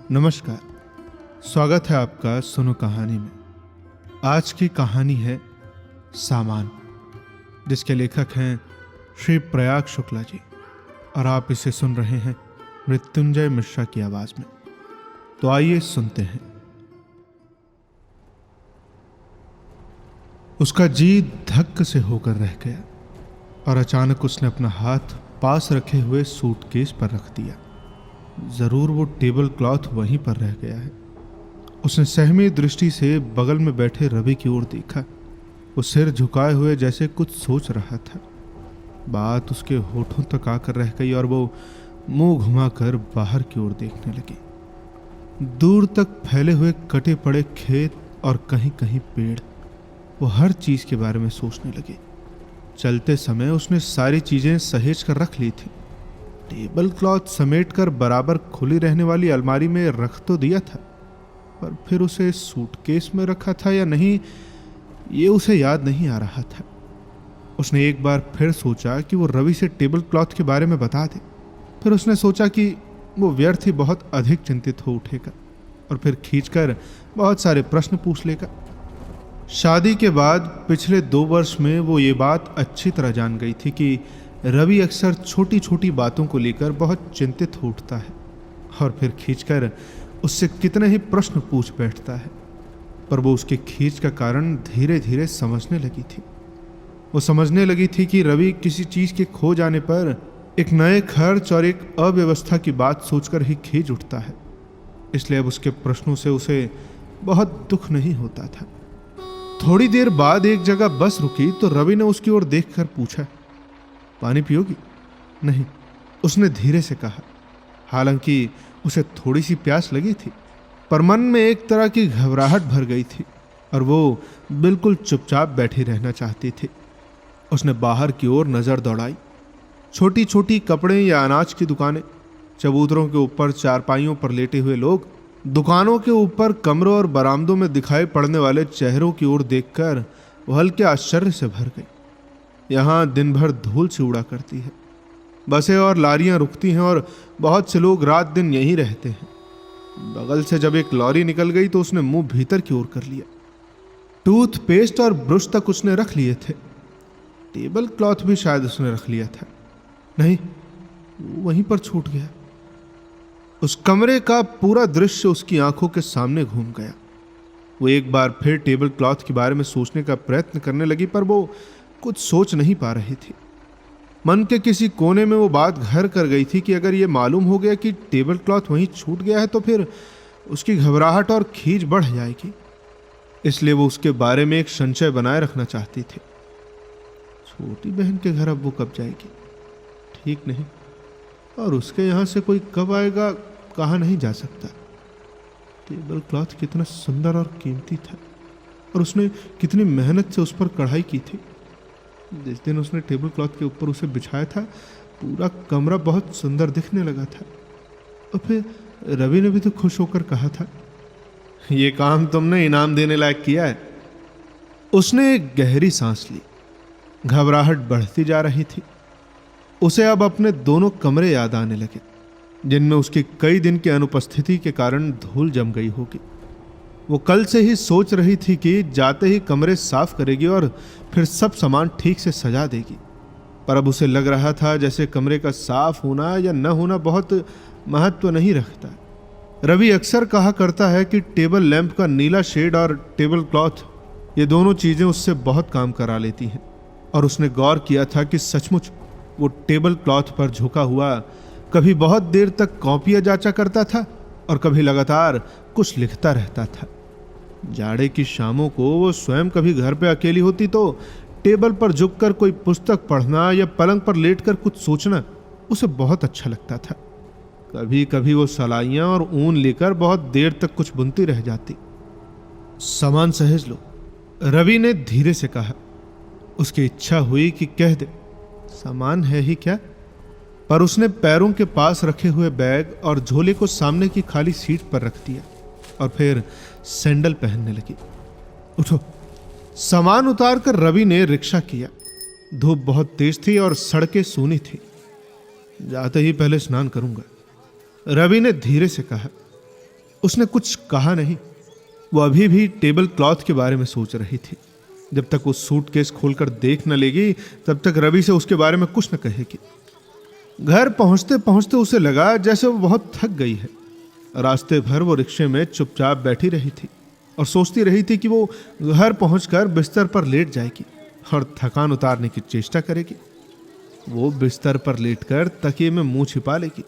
नमस्कार, स्वागत है आपका सुनो कहानी में। आज की कहानी है सामान, जिसके लेखक हैं श्री प्रयाग शुक्ला जी, और आप इसे सुन रहे हैं मृत्युंजय मिश्रा की आवाज में। तो आइए सुनते हैं। उसका जी धक्क से होकर रह गया और अचानक उसने अपना हाथ पास रखे हुए सूटकेस पर रख दिया। जरूर वो टेबल क्लॉथ वहीं पर रह गया है। उसने सहमी दृष्टि से बगल में बैठे रवि की ओर देखा। वो सिर झुकाए हुए जैसे कुछ सोच रहा था। बात उसके होठों तक आकर रह गई और वो मुंह घुमाकर बाहर की ओर देखने लगी। दूर तक फैले हुए कटे पड़े खेत और कहीं कहीं पेड़, वो हर चीज के बारे में सोचने लगी। चलते समय उसने सारी चीजें सहेज कर रख ली थी। टेबल क्लॉथ समेटकर बराबर खुली रहने वाली अलमारी में रख तो दिया था, पर फिर उसे सूटकेस में रखा था या नहीं, ये उसे याद नहीं आ रहा था। उसने एक बार फिर सोचा कि वो रवि से टेबल क्लॉथ के बारे में बता दे। फिर उसने सोचा कि वो व्यर्थ ही बहुत अधिक चिंतित हो उठेगा और फिर खींचकर बहुत सारे प्रश्न पूछ लेगा। शादी के बाद पिछले 2 वर्ष में वो ये बात अच्छी तरह जान गई थी कि रवि अक्सर छोटी छोटी बातों को लेकर बहुत चिंतित हो उठता है और फिर खींचकर उससे कितने ही प्रश्न पूछ बैठता है। पर वो उसके खींच का कारण धीरे धीरे समझने लगी थी। वो समझने लगी थी कि रवि किसी चीज के खो जाने पर एक नए खर्च और एक अव्यवस्था की बात सोचकर ही खींच उठता है। इसलिए अब उसके प्रश्नों से उसे बहुत दुख नहीं होता था। थोड़ी देर बाद एक जगह बस रुकी तो रवि ने उसकी ओर देखकर पूछा, पानी पियोगी? नहीं, उसने धीरे से कहा। हालांकि उसे थोड़ी सी प्यास लगी थी, पर मन में एक तरह की घबराहट भर गई थी और वो बिल्कुल चुपचाप बैठी रहना चाहती थी। उसने बाहर की ओर नजर दौड़ाई। छोटी छोटी कपड़े या अनाज की दुकानें, चबूतरों के ऊपर चारपाइयों पर लेटे हुए लोग, दुकानों के ऊपर कमरों और बरामदों में दिखाई पड़ने वाले चेहरों की ओर देखकर वो हल्के आश्चर्य से भर गई। यहाँ दिन भर धूल सी उड़ा करती है। बसें और लारियां रुकती हैं और बहुत से लोग रात दिन यहीं रहते हैं। बगल से जब एक लॉरी निकल गई तो उसने मुंह भीतर की ओर कर लिया। टूथपेस्ट और ब्रश तक उसने रख लिए थे। टेबल क्लॉथ भी शायद उसने रख लिया था। नहीं, वहीं पर छूट गया। उस कमरे का पूरा दृश्य उसकी आंखों के सामने घूम गया। वो एक बार फिर टेबल क्लॉथ के बारे में सोचने का प्रयत्न करने लगी, पर वो कुछ सोच नहीं पा रही थी। मन के किसी कोने में वो बात घर कर गई थी कि अगर ये मालूम हो गया कि टेबल क्लॉथ वहीं छूट गया है तो फिर उसकी घबराहट और खींच बढ़ जाएगी। इसलिए वो उसके बारे में एक संशय बनाए रखना चाहती थी। छोटी बहन के घर अब वो कब जाएगी? ठीक नहीं, और उसके यहाँ से कोई कब आएगा कहा नहीं जा सकता। टेबल क्लॉथ कितना सुंदर और कीमती था और उसने कितनी मेहनत से उस पर कढ़ाई की थी। जिस दिन उसने टेबल क्लॉथ के ऊपर उसे बिछाया था, पूरा कमरा बहुत सुंदर दिखने लगा था। और फिर रवि ने भी तो खुश होकर कहा था, ये काम तुमने इनाम देने लायक किया है। उसने एक गहरी सांस ली। घबराहट बढ़ती जा रही थी। उसे अब अपने दोनों कमरे याद आने लगे, जिनमें उसकी कई दिन की अनुपस्थिति के कारण धूल जम गई होगी। वो कल से ही सोच रही थी कि जाते ही कमरे साफ करेगी और फिर सब सामान ठीक से सजा देगी, पर अब उसे लग रहा था जैसे कमरे का साफ होना या न होना बहुत महत्व नहीं रखता। रवि अक्सर कहा करता है कि टेबल लैंप का नीला शेड और टेबल क्लॉथ, ये दोनों चीजें उससे बहुत काम करा लेती हैं। और उसने गौर किया था कि सचमुच वो टेबल क्लॉथ पर झुका हुआ कभी बहुत देर तक कॉपियां जांचा करता था और कभी लगातार कुछ लिखता रहता था। जाड़े की शामों को वो स्वयं कभी घर पे अकेली होती तो टेबल पर झुककर कोई पुस्तक पढ़ना या पलंग पर लेटकर कुछ सोचना उसे बहुत अच्छा लगता था। कभी कभी वो सलाइयां और ऊन लेकर बहुत देर तक कुछ बुनती रह जाती। सामान सहेज लो, रवि ने धीरे से कहा। उसकी इच्छा हुई कि कह दे, सामान है ही क्या, पर उसने पैरों के पास रखे हुए बैग और झोले को सामने की खाली सीट पर रख दिया और फिर सैंडल पहनने लगी। उठो। सामान उतारकर रवि ने रिक्शा किया। धूप बहुत तेज थी और सड़कें सूनी थी। जाते ही पहले स्नान करूंगा, रवि ने धीरे से कहा। उसने कुछ कहा नहीं। वो अभी भी टेबल क्लॉथ के बारे में सोच रही थी। जब तक वो सूटकेस खोलकर देख न लेगी तब तक रवि से उसके बारे में कुछ न कहेगी। घर पहुंचते पहुंचते उसे लगा जैसे वो बहुत थक गई है। रास्ते भर वो रिक्शे में चुपचाप बैठी रही थी और सोचती रही थी कि वो घर पहुंचकर बिस्तर पर लेट जाएगी और थकान उतारने की चेष्टा करेगी। वो बिस्तर पर लेटकर तकिए में मुंह छिपा लेगी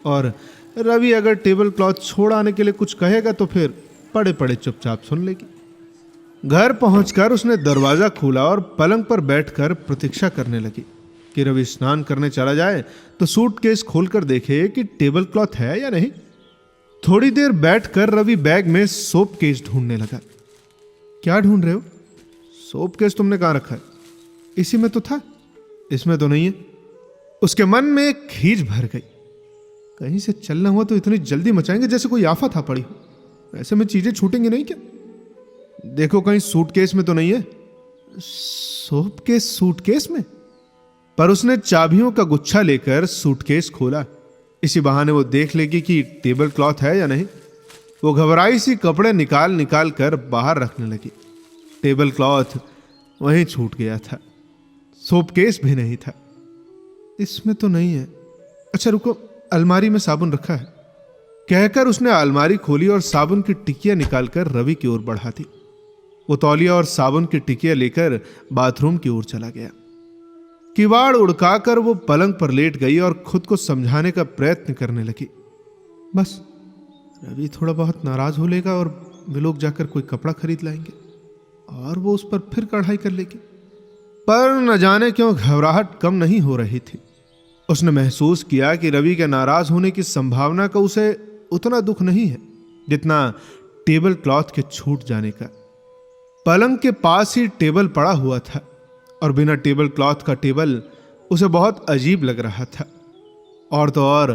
और रवि अगर टेबल क्लॉथ छोड़ आने के लिए कुछ कहेगा तो फिर पड़े पड़े चुपचाप सुन लेगी। घर पहुंचकर उसने दरवाजा खोला और पलंग पर बैठकर प्रतीक्षा करने लगी कि रवि स्नान करने चला जाए तो सूटकेस खोलकर देखे कि टेबल क्लॉथ है या नहीं। थोड़ी देर बैठकर रवि बैग में सोप केस ढूंढने लगा। क्या ढूंढ रहे हो? सोप केस तुमने कहां रखा है? इसी में तो था। इसमें तो नहीं है। उसके मन में खीज भर गई। कहीं से चलना हुआ तो इतनी जल्दी मचाएंगे जैसे कोई आफत आ पड़ी हो। ऐसे में चीजें छूटेंगी नहीं क्या? देखो कहीं सूटकेस में तो नहीं है। सोप केस सूटकेस में? पर उसने चाबियों का गुच्छा लेकर सूटकेस खोला। इसी बहाने वो देख लेगी कि टेबल क्लॉथ है या नहीं। वो घबराई सी कपड़े निकाल निकाल कर बाहर रखने लगी। टेबल क्लॉथ वहीं छूट गया था। सोपकेस भी नहीं था। इसमें तो नहीं है। अच्छा रुको, अलमारी में साबुन रखा है, कहकर उसने अलमारी खोली और साबुन की टिकिया निकालकर रवि की ओर बढ़ा दी। वो तौलिया और साबुन की टिकिया लेकर बाथरूम की ओर चला गया। किवाड़ उड़काकर वो पलंग पर लेट गई और खुद को समझाने का प्रयत्न करने लगी। बस रवि थोड़ा बहुत नाराज हो लेगा और वे लोग जाकर कोई कपड़ा खरीद लाएंगे और वो उस पर फिर कढ़ाई कर लेगी। पर न जाने क्यों घबराहट कम नहीं हो रही थी। उसने महसूस किया कि रवि के नाराज होने की संभावना का उसे उतना दुख नहीं है जितना टेबल क्लॉथ के छूट जाने का। पलंग के पास ही टेबल पड़ा हुआ था और बिना टेबल क्लॉथ का टेबल उसे बहुत अजीब लग रहा था। और तो और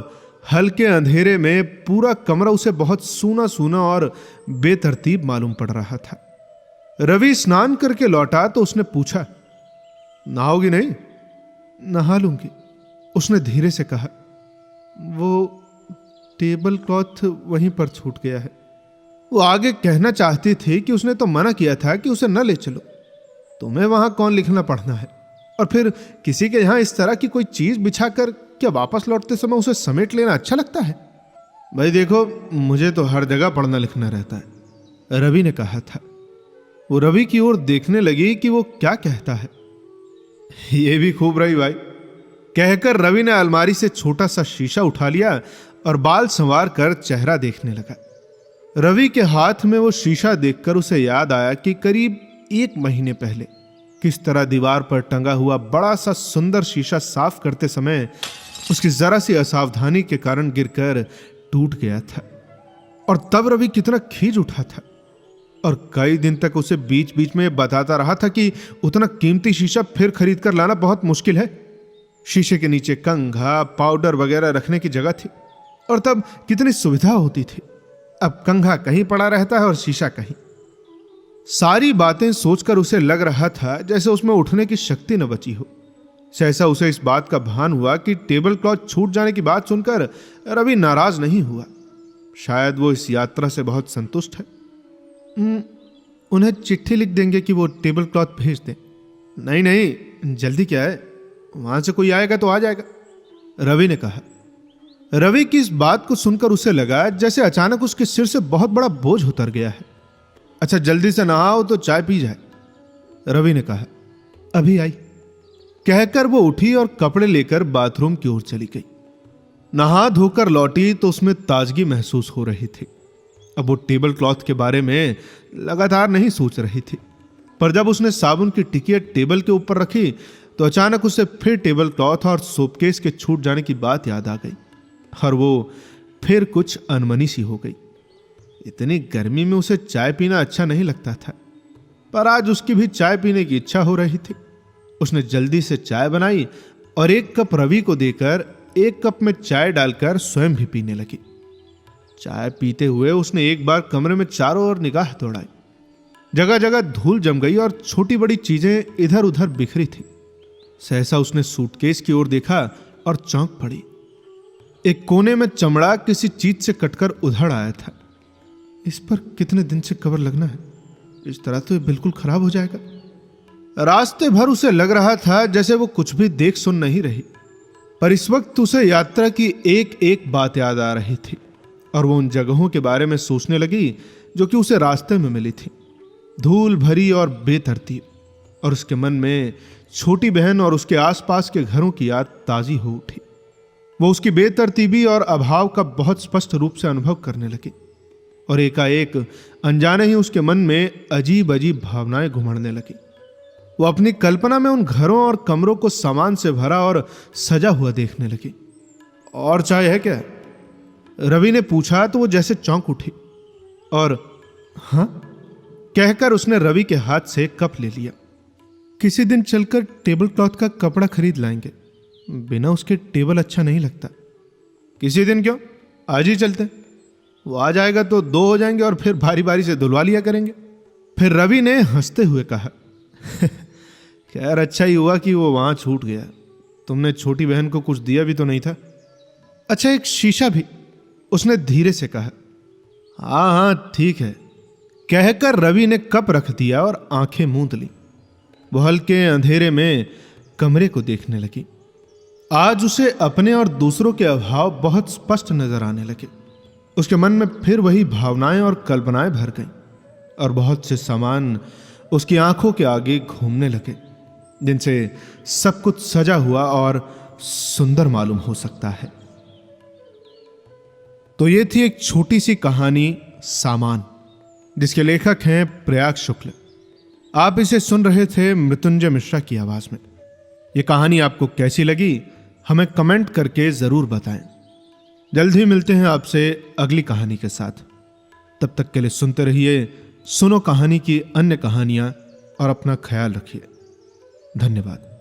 हल्के अंधेरे में पूरा कमरा उसे बहुत सूना सूना और बेतरतीब मालूम पड़ रहा था। रवि स्नान करके लौटा तो उसने पूछा, नहाओगी नहीं? नहा लूंगी, उसने धीरे से कहा। वो टेबल क्लॉथ वहीं पर छूट गया है। वो आगे कहना चाहती थी कि उसने तो मना किया था कि उसे न ले चलो। तुम्हें वहां कौन लिखना पढ़ना है? और फिर किसी के यहां इस तरह की कोई चीज बिछाकर क्या वापस लौटते समय उसे समेट लेना अच्छा लगता है? भाई देखो, मुझे तो हर जगह पढ़ना लिखना रहता है, रवि ने कहा था। वो रवि की ओर देखने लगी कि वो क्या कहता है। ये भी खूब रही भाई, कहकर रवि ने अलमारी से छोटा सा शीशा उठा लिया और बाल संवार कर चेहरा देखने लगा। रवि के हाथ में वो शीशा देखकर उसे याद आया कि करीब 1 महीने पहले किस तरह दीवार पर टंगा हुआ बड़ा सा सुंदर शीशा साफ करते समय उसकी जरा सी असावधानी के कारण गिरकर टूट गया था। और तब रवि कितना खींच उठा था और कई दिन तक उसे बीच बीच में बताता रहा था कि उतना कीमती शीशा फिर खरीद कर लाना बहुत मुश्किल है। शीशे के नीचे कंघा, पाउडर वगैरह रखने की जगह थी और तब कितनी सुविधा होती थी। अब कंघा कहीं पड़ा रहता है और शीशा कहीं। सारी बातें सोचकर उसे लग रहा था जैसे उसमें उठने की शक्ति न बची हो। सहसा उसे इस बात का भान हुआ कि टेबल क्लॉथ छूट जाने की बात सुनकर रवि नाराज नहीं हुआ। शायद वो इस यात्रा से बहुत संतुष्ट है। उन्हें चिट्ठी लिख देंगे कि वो टेबल क्लॉथ भेज दें। नहीं नहीं, जल्दी क्या है, वहां से कोई आएगा तो आ जाएगा, रवि ने कहा। रवि की इस बात को सुनकर उसे लगा जैसे अचानक उसके सिर से बहुत बड़ा बोझ उतर गया है। अच्छा जल्दी से नहाओ तो चाय पी जाए, रवि ने कहा। अभी आई, कहकर वो उठी और कपड़े लेकर बाथरूम की ओर चली गई। नहा धोकर लौटी तो उसमें ताजगी महसूस हो रही थी। अब वो टेबल क्लॉथ के बारे में लगातार नहीं सोच रही थी, पर जब उसने साबुन की टिकिया टेबल के ऊपर रखी तो अचानक उसे फिर टेबल क्लॉथ और सोपकेस के छूट जाने की बात याद आ गई और वो फिर कुछ अनमनी सी हो गई। इतनी गर्मी में उसे चाय पीना अच्छा नहीं लगता था, पर आज उसकी भी चाय पीने की इच्छा हो रही थी। उसने जल्दी से चाय बनाई और 1 कप रवि को देकर 1 कप में चाय डालकर स्वयं भी पीने लगी। चाय पीते हुए उसने एक बार कमरे में चारों ओर निगाह दौड़ाई। जगह जगह धूल जम गई और छोटी बड़ी चीजें इधर उधर बिखरी थी। सहसा उसने सूटकेस की ओर देखा और चौंक पड़ी। एक कोने में चमड़ा किसी चीज से कटकर उधड़ आया था। इस पर कितने दिन से कवर लगना है? इस तरह तो ये बिल्कुल खराब हो जाएगा। रास्ते भर उसे लग रहा था जैसे वो कुछ भी देख सुन नहीं रही, पर इस वक्त उसे यात्रा की एक एक बात याद आ रही थी और वो उन जगहों के बारे में सोचने लगी जो कि उसे रास्ते में मिली थी, धूल भरी और बेतरतीब। और उसके मन में छोटी बहन और उसके आसपास के घरों की याद ताजी हो उठी। वो उसकी बेतरतीबी और अभाव का बहुत स्पष्ट रूप से अनुभव करने लगी और एकाएक अनजाने ही उसके मन में अजीब अजीब भावनाएं घुमड़ने लगी। वो अपनी कल्पना में उन घरों और कमरों को सामान से भरा और सजा हुआ देखने लगी। और चाय है क्या? रवि ने पूछा तो वो जैसे चौंक उठी और हाँ कहकर उसने रवि के हाथ से कप ले लिया। किसी दिन चलकर टेबल क्लॉथ का कपड़ा खरीद लाएंगे, बिना उसके टेबल अच्छा नहीं लगता। किसी दिन क्यों, आज ही चलते। वो आ जाएगा तो दो हो जाएंगे और फिर बारी बारी से धुलवा लिया करेंगे। फिर रवि ने हंसते हुए कहा खैर अच्छा ही हुआ कि वो वहां छूट गया, तुमने छोटी बहन को कुछ दिया भी तो नहीं था। अच्छा एक शीशा भी, उसने धीरे से कहा। हाँ हाँ ठीक है, कहकर रवि ने कप रख दिया और आंखें मूंद ली। वो हल्के अंधेरे में कमरे को देखने लगी। आज उसे अपने और दूसरों के अभाव बहुत स्पष्ट नजर आने लगे। उसके मन में फिर वही भावनाएं और कल्पनाएं भर गईं और बहुत से सामान उसकी आंखों के आगे घूमने लगे जिनसे सब कुछ सजा हुआ और सुंदर मालूम हो सकता है। तो ये थी एक छोटी सी कहानी सामान, जिसके लेखक हैं प्रयाग शुक्ल। आप इसे सुन रहे थे मृत्युंजय मिश्रा की आवाज में। यह कहानी आपको कैसी लगी हमें कमेंट करके जरूर बताएं। जल्द ही मिलते हैं आपसे अगली कहानी के साथ। तब तक के लिए सुनते रहिए सुनो कहानी की अन्य कहानियां और अपना ख्याल रखिए। धन्यवाद।